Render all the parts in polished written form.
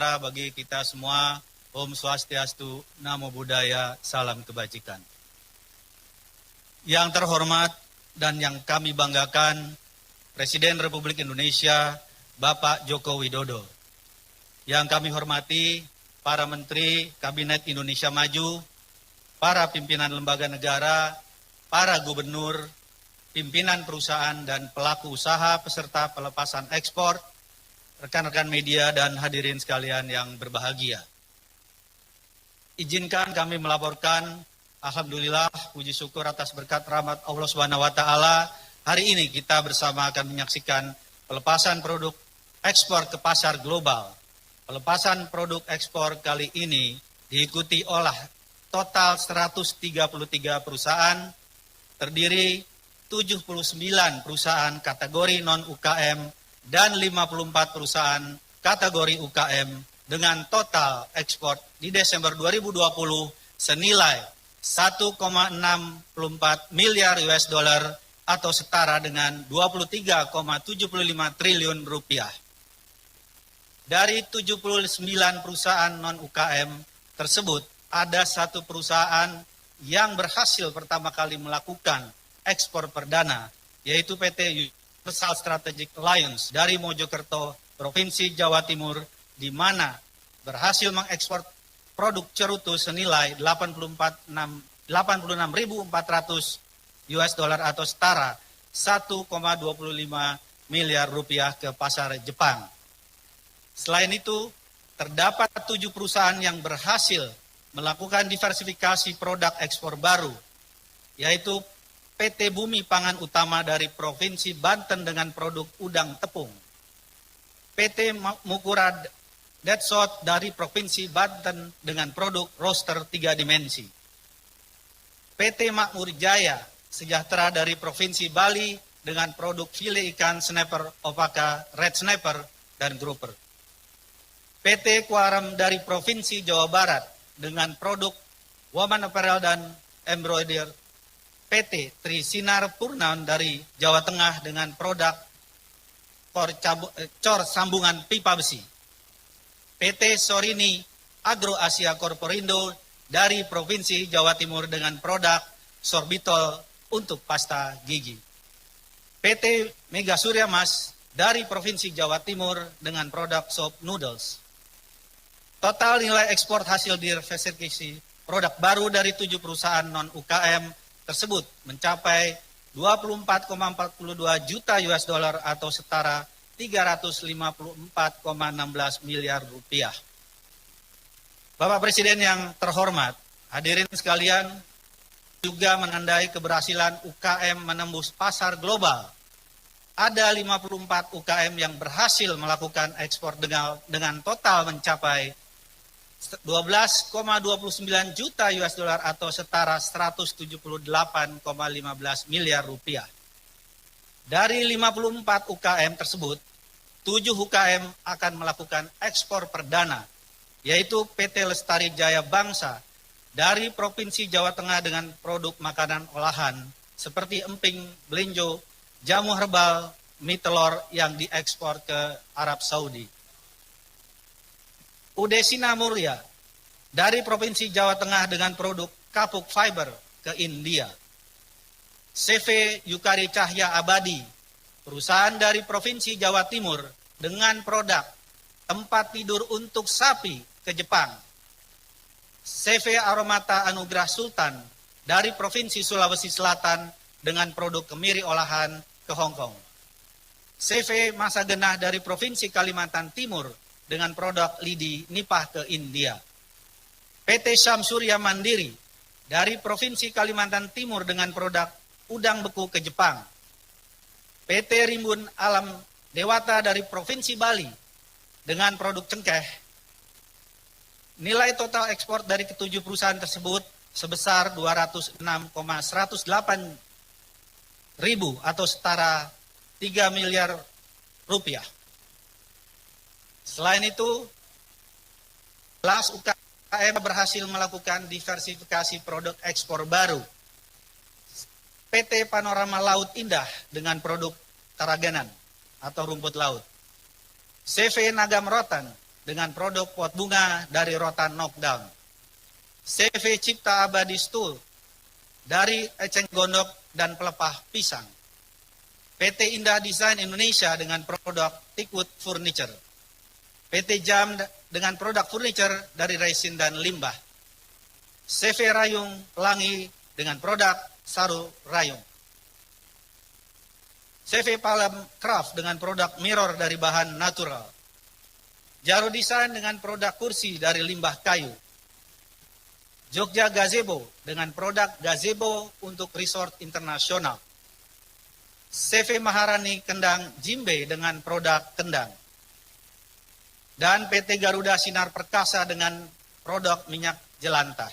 sejahtera bagi kita semua. Om Swastiastu, Namo Buddhaya, salam kebajikan. Yang terhormat dan yang kami banggakan, Presiden Republik Indonesia, Bapak Joko Widodo. Yang kami hormati, para Menteri Kabinet Indonesia Maju, para pimpinan lembaga negara, para gubernur, pimpinan perusahaan dan pelaku usaha peserta pelepasan ekspor, rekan-rekan media dan hadirin sekalian yang berbahagia. Izinkan kami melaporkan, alhamdulillah, puji syukur atas berkat rahmat Allah Subhanahu wa taala. Hari ini kita bersama akan menyaksikan pelepasan produk ekspor ke pasar global. Pelepasan produk ekspor kali ini diikuti oleh total 133 perusahaan, terdiri 79 perusahaan kategori non-UKM dan 54 perusahaan kategori UKM dengan total ekspor di Desember 2020 senilai 1,64 miliar US dollar atau setara dengan 23,75 triliun rupiah. Dari 79 perusahaan non-UKM tersebut, ada satu perusahaan yang berhasil pertama kali melakukan ekspor perdana, yaitu PT Universal Strategic Alliance dari Mojokerto, Provinsi Jawa Timur, di mana berhasil mengekspor produk cerutu senilai 86.400 US dollar atau setara 1,25 miliar rupiah ke pasar Jepang. Selain itu, terdapat 7 perusahaan yang berhasil melakukan diversifikasi produk ekspor baru, yaitu PT Bumi Pangan Utama dari Provinsi Banten dengan produk udang tepung, PT Mukura Deadsot dari Provinsi Banten dengan produk roaster 3 dimensi, PT Makmur Jaya Sejahtera dari Provinsi Bali dengan produk file ikan snapper opaka, red snapper, dan grouper, PT Kuaram dari Provinsi Jawa Barat dengan produk woman apparel dan embroider, PT Trisinar Purnaun dari Jawa Tengah dengan produk cor sambungan pipa besi, PT Sorini Agro Asia Corporindo dari Provinsi Jawa Timur dengan produk sorbitol untuk pasta gigi, PT Mega Surya Mas dari Provinsi Jawa Timur dengan produk sop noodles. Total nilai ekspor hasil diversifikasi produk baru dari 7 perusahaan non-UKM tersebut mencapai 24,42 juta US dollar atau setara 354,16 miliar rupiah. Bapak Presiden yang terhormat, hadirin sekalian, juga menandai keberhasilan UKM menembus pasar global. Ada 54 UKM yang berhasil melakukan ekspor dengan total mencapai 12,29 juta US dollar atau setara 178,15 miliar rupiah. Dari 54 UKM tersebut, 7 UKM akan melakukan ekspor perdana, yaitu PT Lestari Jaya Bangsa dari Provinsi Jawa Tengah dengan produk makanan olahan seperti emping, belinjo, jamu herbal, mie telur yang diekspor ke Arab Saudi. Udesina Murya dari Provinsi Jawa Tengah dengan produk kapuk fiber ke India. CV Yukari Cahya Abadi, perusahaan dari Provinsi Jawa Timur dengan produk tempat tidur untuk sapi ke Jepang. CV Aromata Anugrah Sultan dari Provinsi Sulawesi Selatan dengan produk kemiri olahan ke Hong Kong. CV Masa Genah dari Provinsi Kalimantan Timur dengan produk lidi nipah ke India. PT Syamsurya Mandiri dari Provinsi Kalimantan Timur dengan produk udang beku ke Jepang. PT Rimbun Alam Dewata dari Provinsi Bali dengan produk cengkeh. Nilai total ekspor dari ketujuh perusahaan tersebut sebesar 206,108 ribu atau setara 3 miliar rupiah. Selain itu, kelas UKM berhasil melakukan diversifikasi produk ekspor baru. PT Panorama Laut Indah dengan produk taraganan atau rumput laut. CV Nagam Rotan dengan produk pot bunga dari Rotan Knockdown. CV Cipta Abadi Stool dari eceng gondok dan pelepah pisang. PT Indah Design Indonesia dengan produk Teakwood Furniture. PT Jam dengan produk furniture dari resin dan limbah. CV Rayung Pelangi dengan produk saru rayung. CV Palem Craft dengan produk mirror dari bahan natural. Jaro Design dengan produk kursi dari limbah kayu. Jogja Gazebo dengan produk gazebo untuk resort internasional. CV Maharani Kendang Jimbe dengan produk kendang. Dan PT Garuda Sinar Perkasa dengan produk minyak jelantah.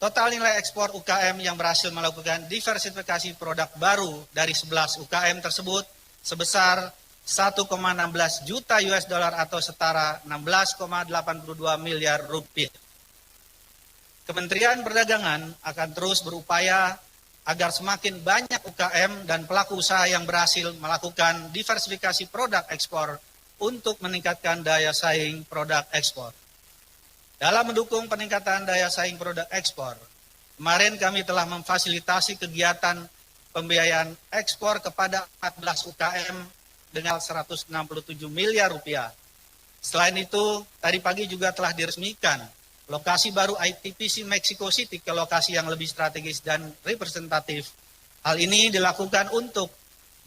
Total nilai ekspor UKM yang berhasil melakukan diversifikasi produk baru dari 11 UKM tersebut sebesar 1,16 juta US dollar atau setara 16,82 miliar rupiah. Kementerian Perdagangan akan terus berupaya agar semakin banyak UKM dan pelaku usaha yang berhasil melakukan diversifikasi produk ekspor untuk meningkatkan daya saing produk ekspor. Dalam mendukung peningkatan daya saing produk ekspor, kemarin kami telah memfasilitasi kegiatan pembiayaan ekspor kepada 14 UKM dengan 167 miliar rupiah. Selain itu, tadi pagi juga telah diresmikan lokasi baru ITPC Mexico City ke lokasi yang lebih strategis dan representatif. Hal ini dilakukan untuk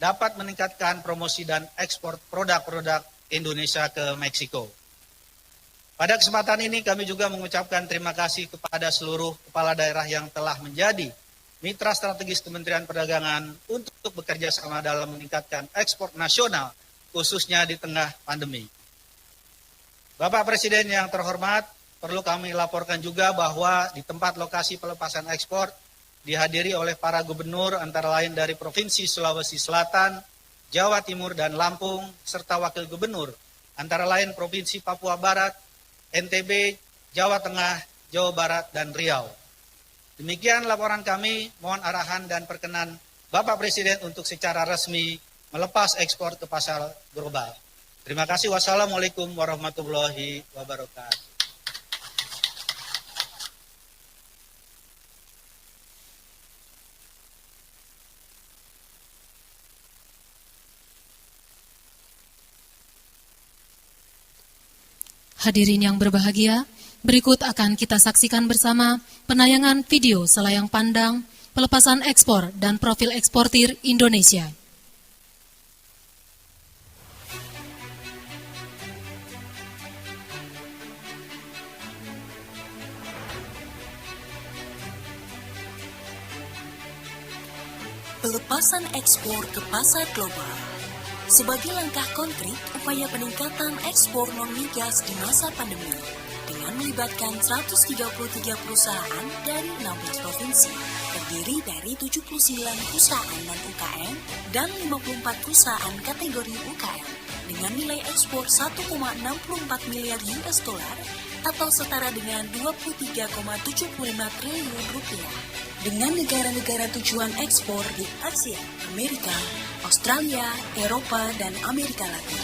dapat meningkatkan promosi dan ekspor produk-produk Indonesia ke Meksiko. Pada kesempatan ini kami juga mengucapkan terima kasih kepada seluruh kepala daerah yang telah menjadi mitra strategis Kementerian Perdagangan untuk bekerja sama dalam meningkatkan ekspor nasional, khususnya di tengah pandemi. Bapak Presiden yang terhormat, perlu kami laporkan juga bahwa di tempat lokasi pelepasan ekspor dihadiri oleh para gubernur antara lain dari Provinsi Sulawesi Selatan, Jawa Timur, dan Lampung, serta wakil gubernur antara lain Provinsi Papua Barat, NTB, Jawa Tengah, Jawa Barat, dan Riau. Demikian laporan kami, mohon arahan dan perkenan Bapak Presiden untuk secara resmi melepas ekspor ke pasar global. Terima kasih. Wassalamualaikum warahmatullahi wabarakatuh. Hadirin yang berbahagia, berikut akan kita saksikan bersama penayangan video selayang pandang, pelepasan ekspor dan profil eksportir Indonesia. Pelepasan ekspor ke pasar global. Sebagai langkah konkret upaya peningkatan ekspor non-migas di masa pandemi dengan melibatkan 133 perusahaan dari 16 provinsi, terdiri dari 79 perusahaan non-UKM dan 54 perusahaan kategori UKM dengan nilai ekspor 1,64 miliar US dollar atau setara dengan 23,75 triliun rupiah dengan negara-negara tujuan ekspor di Asia, Amerika, Australia, Eropa, dan Amerika Latin.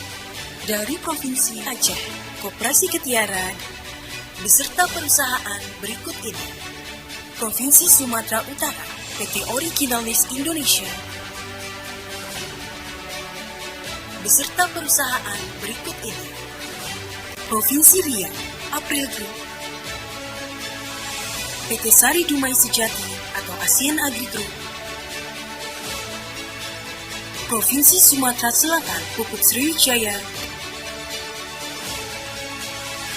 Dari Provinsi Aceh, Koperasi Ketiara, beserta perusahaan berikut ini. Provinsi Sumatera Utara, PT Originalis Indonesia, beserta perusahaan berikut ini. Provinsi Riau, April Group, PT Sari Dumai Sejati atau ASEAN Agri Group, Provinsi Sumatera Selatan, Pupuk Sriwijaya,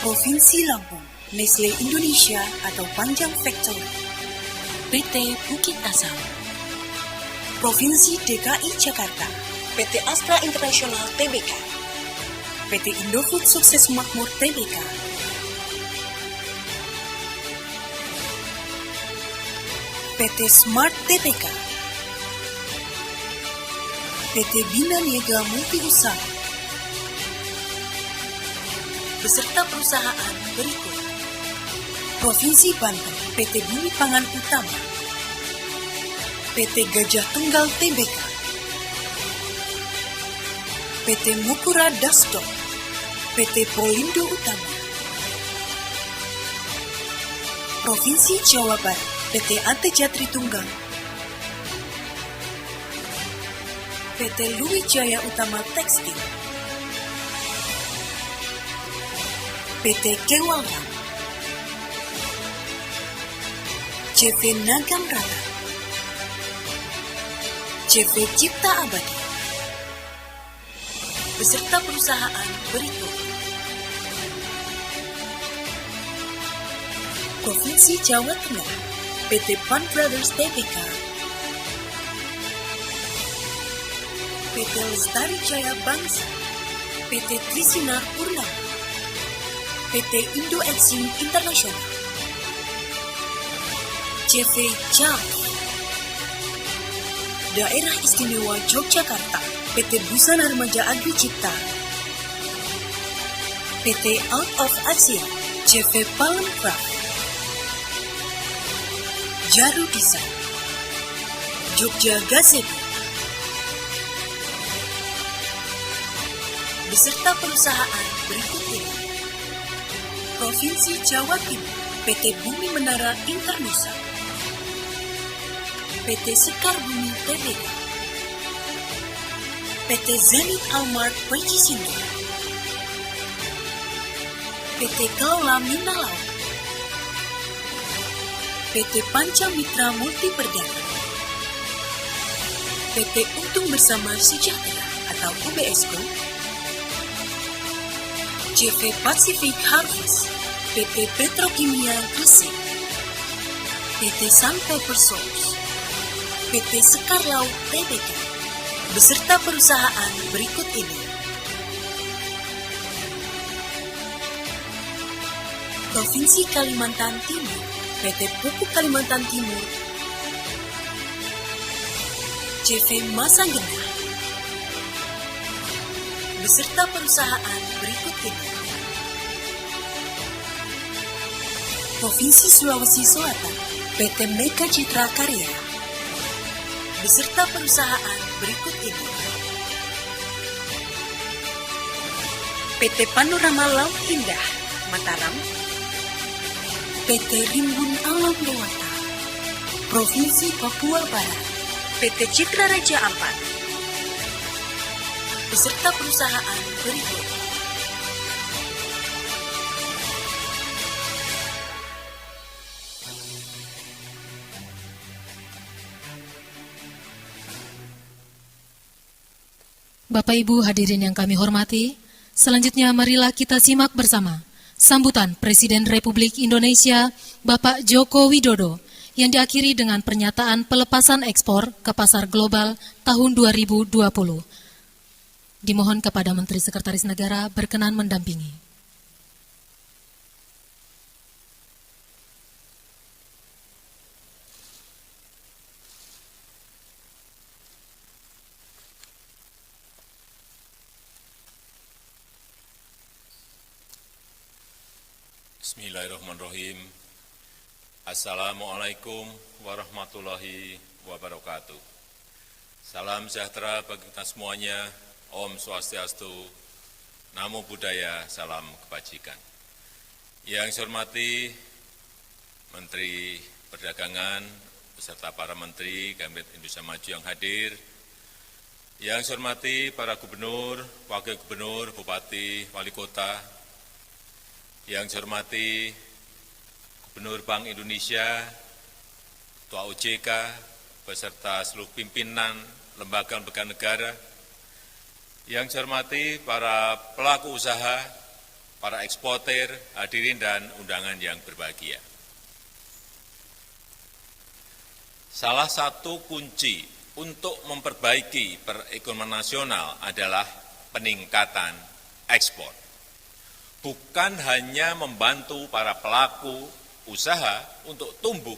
Provinsi Lampung, Nestle Indonesia atau Panjang Factory, PT Bukit Asam, Provinsi DKI Jakarta, PT Astra International Tbk, PT Indofood Sukses Makmur Tbk, PT Smart Tbk, PT Bina Niaga Multi Usaha, beserta perusahaan berikut. Provinsi Banten, PT Bumi Pangan Utama, PT Gajah Tunggal Tbk, PT Mukura Dasdok, PT Polindo Utama. Provinsi Jawa Barat, PT Antejatri Tunggal, PT Luwijaya Utama Tekstil, PT Kewalram, CV Nagam Rata, CV Cipta Abadi, beserta perusahaan berikut: Provinsi Jawa Tengah, PT Pan Brothers Tbk, PT Lestari Jaya Bangsa, PT Trisinar Purnama, PT Indo Exim Internasional, CV JAM, Daerah Istimewa Yogyakarta, PT Busana Remaja Agri Cipta, PT Out of Asia, CV Palmcraft, Jaru Desain, Jogja Gazebo, beserta perusahaan berikut ini: Provinsi Jawa Timur, PT Bumi Menara Internusa, PT Sekar Bumi Tbk, PT Zenith Almart Pejisindo, PT Kelola Minalaut, PT Panca Mitra Multi Perdana, PT Untung Bersama Sejahtera atau UBSko, CV Pacific Harvest, PT Petrokimia Gresik, PT Sun Paper Source, PT Sekar Laut Tbk, beserta perusahaan berikut ini: Provinsi Kalimantan Timur, PT Pupuk Kalimantan Timur, CV Masanggena, beserta perusahaan berikut ini: Provinsi Sulawesi Selatan, PT Mega Citra Karya, beserta perusahaan berikut ini: PT Panorama Laut Indah, Mataram, PT Rimbun Alam Dewata, Provinsi Papua Barat, PT Citra Raja Ampat, beserta perusahaan berikut: Bapak Ibu hadirin yang kami hormati, selanjutnya marilah kita simak bersama sambutan Presiden Republik Indonesia Bapak Joko Widodo yang diakhiri dengan pernyataan pelepasan ekspor ke pasar global tahun 2020. Dimohon kepada Menteri Sekretaris Negara berkenan mendampingi. Bismillahirrahmanirrahim. Assalamualaikum warahmatullahi wabarakatuh. Salam sejahtera bagi kita semuanya. Om Swastiastu, Namo Buddhaya, salam kebajikan. Yang saya hormati Menteri Perdagangan beserta para Menteri Kabinet Indonesia Maju yang hadir. Yang saya hormati para gubernur, wakil gubernur, bupati, wali kota. Yang saya hormati Gubernur Bank Indonesia, Ketua OJK, beserta seluruh pimpinan lembaga-lembaga negara. Yang saya hormati para pelaku usaha, para eksportir, hadirin dan undangan yang berbahagia. Salah satu kunci untuk memperbaiki perekonomian nasional adalah peningkatan ekspor. Bukan hanya membantu para pelaku usaha untuk tumbuh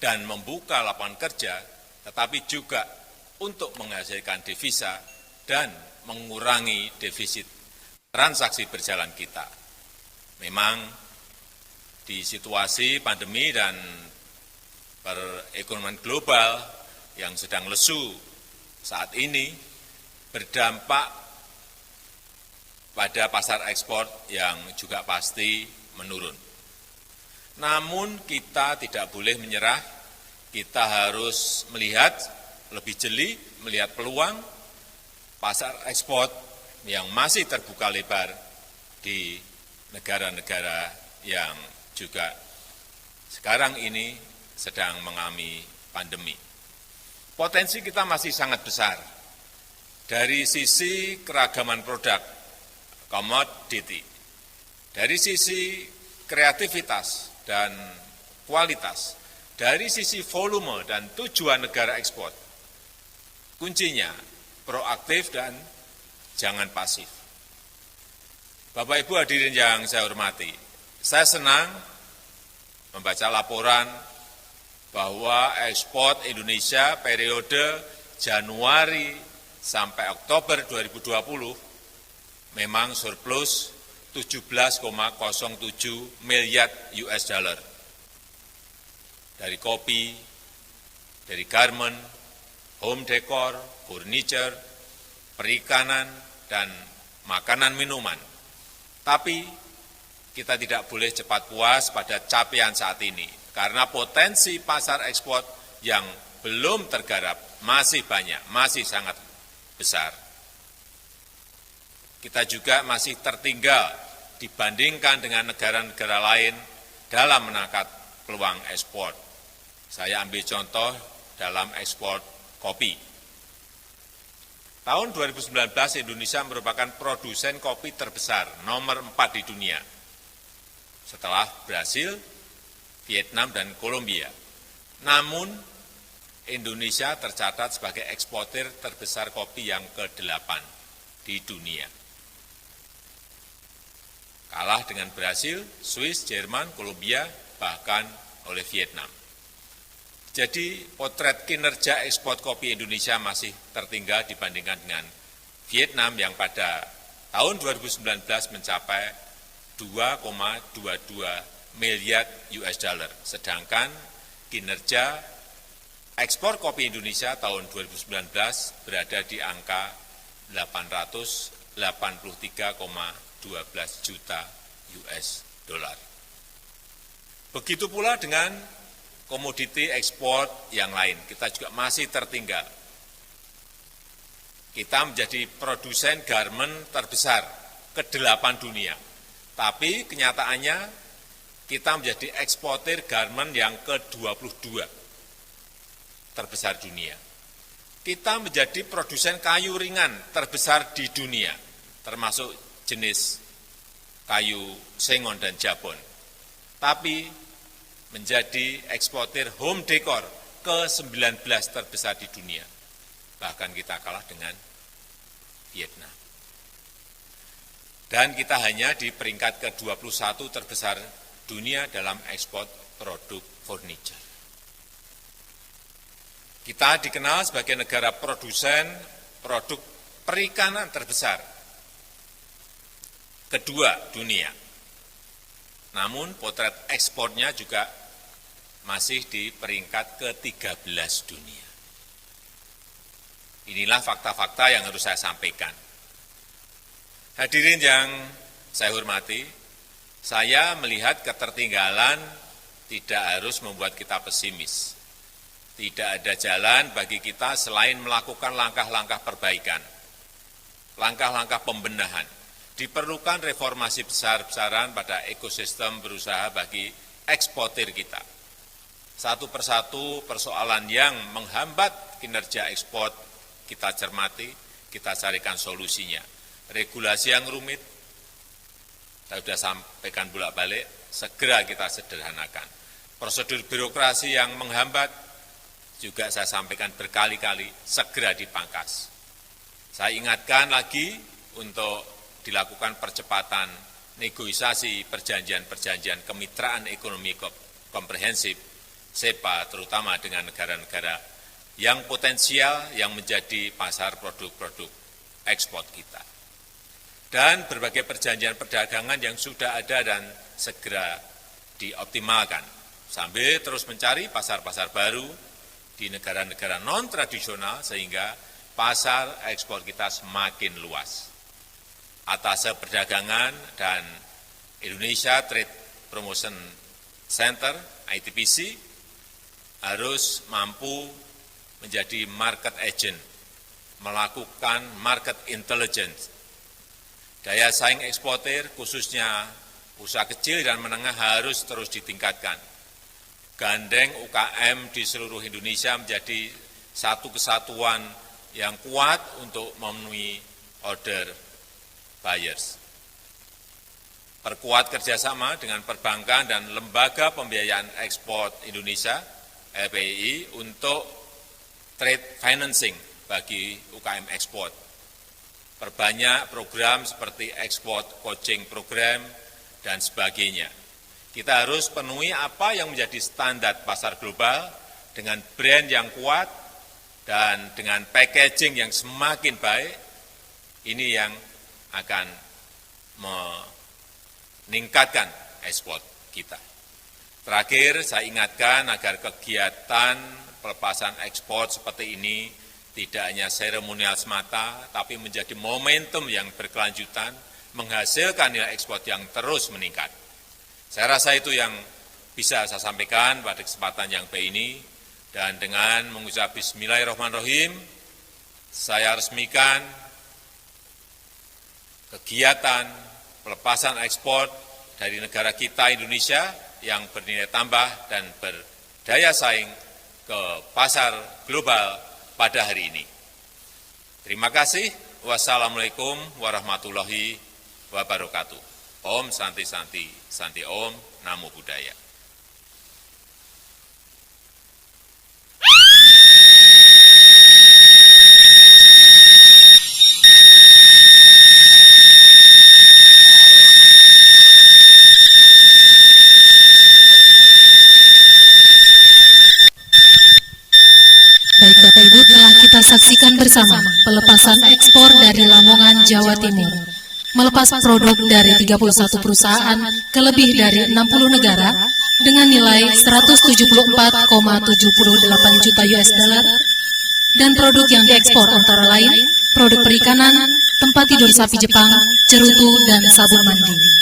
dan membuka lapangan kerja, tetapi juga untuk menghasilkan devisa dan mengurangi defisit transaksi berjalan kita. Memang di situasi pandemi dan perekonomian global yang sedang lesu saat ini berdampak pada pasar ekspor yang juga pasti menurun. Namun kita tidak boleh menyerah, kita harus melihat lebih jeli, melihat peluang pasar ekspor yang masih terbuka lebar di negara-negara yang juga sekarang ini sedang mengalami pandemi. Potensi kita masih sangat besar dari sisi keragaman produk, komoditi, dari sisi kreativitas dan kualitas, dari sisi volume dan tujuan negara ekspor. Kuncinya proaktif dan jangan pasif. Bapak Ibu hadirin yang saya hormati, saya senang membaca laporan bahwa ekspor Indonesia periode Januari sampai Oktober 2020 memang surplus 17,07 miliar US dollar. Dari kopi, dari garment, home decor, furniture, perikanan, dan makanan minuman. Tapi kita tidak boleh cepat puas pada capaian saat ini, karena potensi pasar ekspor yang belum tergarap masih banyak, masih sangat besar. Kita juga masih tertinggal dibandingkan dengan negara-negara lain dalam menangkap peluang ekspor. Saya ambil contoh dalam ekspor kopi. Tahun 2019 Indonesia merupakan produsen kopi terbesar nomor 4 di dunia setelah Brasil, Vietnam, dan Kolombia. Namun Indonesia tercatat sebagai eksportir terbesar kopi yang ke-8 di dunia. Kalah dengan Brasil, Swiss, Jerman, Kolombia, bahkan oleh Vietnam. Jadi potret kinerja ekspor kopi Indonesia masih tertinggal dibandingkan dengan Vietnam yang pada tahun 2019 mencapai 2,22 miliar US dollar. Sedangkan kinerja ekspor kopi Indonesia tahun 2019 berada di angka 883,12 juta US dollar. Begitu pula dengan komoditi ekspor yang lain, kita juga masih tertinggal. Kita menjadi produsen garment terbesar ke-8 dunia. Tapi kenyataannya kita menjadi eksportir garment yang ke-22 terbesar dunia. Kita menjadi produsen kayu ringan terbesar di dunia, termasuk jenis kayu sengon dan jabon. Tapi menjadi eksportir home decor ke-19 terbesar di dunia. Bahkan kita kalah dengan Vietnam. Dan kita hanya di peringkat ke-21 terbesar dunia dalam ekspor produk furniture. Kita dikenal sebagai negara produsen produk perikanan terbesar kedua dunia. Namun potret ekspornya juga masih di peringkat ke-13 dunia. Inilah fakta-fakta yang harus saya sampaikan. Hadirin yang saya hormati, saya melihat ketertinggalan tidak harus membuat kita pesimis. Tidak ada jalan bagi kita selain melakukan langkah-langkah perbaikan, langkah-langkah pembenahan. Diperlukan reformasi besar-besaran pada ekosistem berusaha bagi eksportir kita. Satu persatu persoalan yang menghambat kinerja ekspor kita cermati, kita carikan solusinya. Regulasi yang rumit, saya sudah sampaikan bolak-balik, segera kita sederhanakan. Prosedur birokrasi yang menghambat, juga saya sampaikan berkali-kali, segera dipangkas. Saya ingatkan lagi untuk dilakukan percepatan negosiasi perjanjian-perjanjian kemitraan ekonomi komprehensif, SEPA, terutama dengan negara-negara yang potensial yang menjadi pasar produk-produk ekspor kita. Dan berbagai perjanjian perdagangan yang sudah ada dan segera dioptimalkan, sambil terus mencari pasar-pasar baru di negara-negara non-tradisional sehingga pasar ekspor kita semakin luas. Atasé Perdagangan dan Indonesia Trade Promotion Center, ITPC, harus mampu menjadi market agent, melakukan market intelligence. Daya saing eksportir, khususnya usaha kecil dan menengah, harus terus ditingkatkan. Gandeng UKM di seluruh Indonesia menjadi satu kesatuan yang kuat untuk memenuhi order buyers. Perkuat kerjasama dengan perbankan dan lembaga pembiayaan ekspor Indonesia, LPI, untuk trade financing bagi UKM ekspor. Perbanyak program seperti ekspor coaching program dan sebagainya. Kita harus penuhi apa yang menjadi standar pasar global dengan brand yang kuat dan dengan packaging yang semakin baik. Ini yang akan meningkatkan ekspor kita. Terakhir, saya ingatkan agar kegiatan pelepasan ekspor seperti ini tidak hanya seremonial semata, tapi menjadi momentum yang berkelanjutan, menghasilkan nilai ekspor yang terus meningkat. Saya rasa itu yang bisa saya sampaikan pada kesempatan yang baik ini, dan dengan mengucap Bismillahirrahmanirrahim, saya resmikan kegiatan pelepasan ekspor dari negara kita Indonesia yang bernilai tambah dan berdaya saing ke pasar global pada hari ini. Terima kasih. Wassalamualaikum warahmatullahi wabarakatuh. Om Santi Santi Santi Om, Namo Buddhaya. Baik Bapak Ibu, telah kita saksikan bersama pelepasan ekspor dari Lamongan, Jawa Timur. Melepas produk dari 31 perusahaan ke lebih dari 60 negara dengan nilai 174,78 juta US dollar dan produk yang diekspor antara lain produk perikanan, tempat tidur sapi Jepang, cerutu, dan sabun mandi.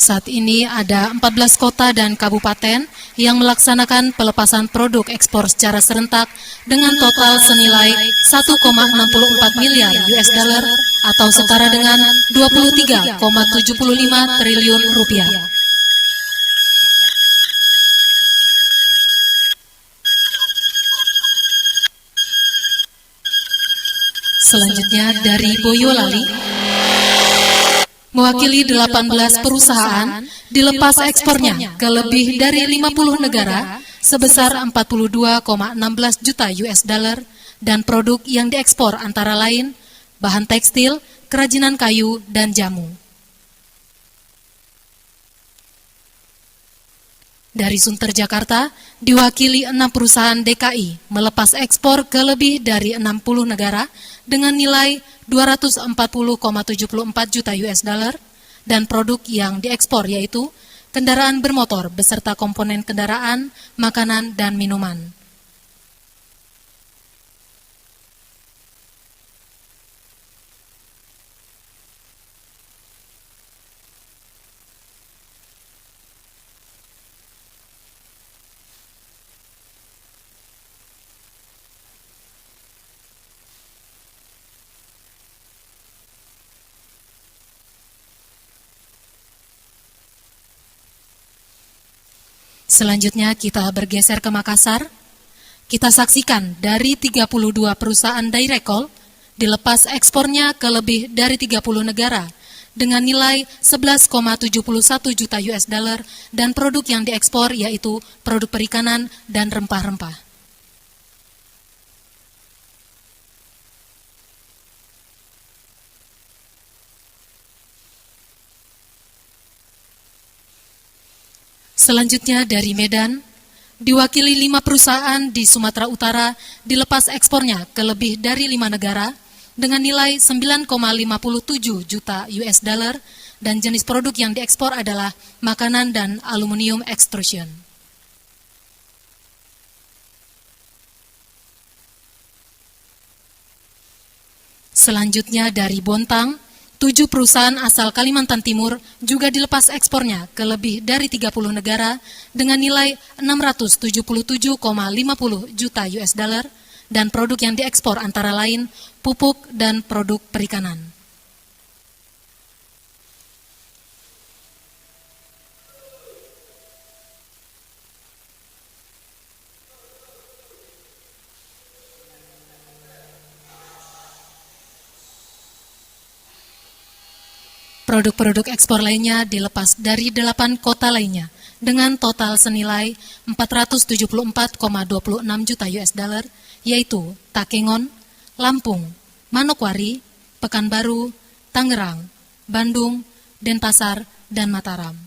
Saat ini ada 14 kota dan kabupaten yang melaksanakan pelepasan produk ekspor secara serentak dengan total senilai 1,64 miliar US dollar atau setara dengan 23,75 triliun rupiah. Selanjutnya dari Boyolali, mewakili 18 perusahaan dilepas ekspornya ke lebih dari 50 negara sebesar 42,16 juta US dollar dan produk yang diekspor antara lain bahan tekstil, kerajinan kayu, dan jamu. Dari Sunter Jakarta, diwakili 6 perusahaan DKI melepas ekspor ke lebih dari 60 negara dengan nilai 240,74 juta US dollar dan produk yang diekspor yaitu kendaraan bermotor beserta komponen kendaraan, makanan, dan minuman. Selanjutnya kita bergeser ke Makassar. Kita saksikan dari 32 perusahaan direct call dilepas ekspornya ke lebih dari 30 negara dengan nilai 11,71 juta US dollar dan produk yang diekspor yaitu produk perikanan dan rempah-rempah. Selanjutnya dari Medan, diwakili 5 perusahaan di Sumatera Utara dilepas ekspornya ke lebih dari 5 negara dengan nilai 9,57 juta US dollar dan jenis produk yang diekspor adalah makanan dan aluminium extrusion. Selanjutnya dari Bontang, 7 perusahaan asal Kalimantan Timur juga dilepas ekspornya ke lebih dari 30 negara dengan nilai 677,50 juta US dollar dan produk yang diekspor antara lain pupuk dan produk perikanan. Produk-produk ekspor lainnya dilepas dari 8 kota lainnya dengan total senilai 474,26 juta US dollar, yaitu Takengon, Lampung, Manokwari, Pekanbaru, Tangerang, Bandung, Denpasar, dan Mataram.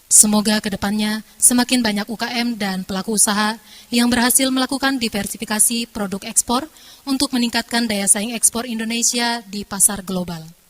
Semoga ke depannya semakin banyak UKM dan pelaku usaha yang berhasil melakukan diversifikasi produk ekspor untuk meningkatkan daya saing ekspor Indonesia di pasar global.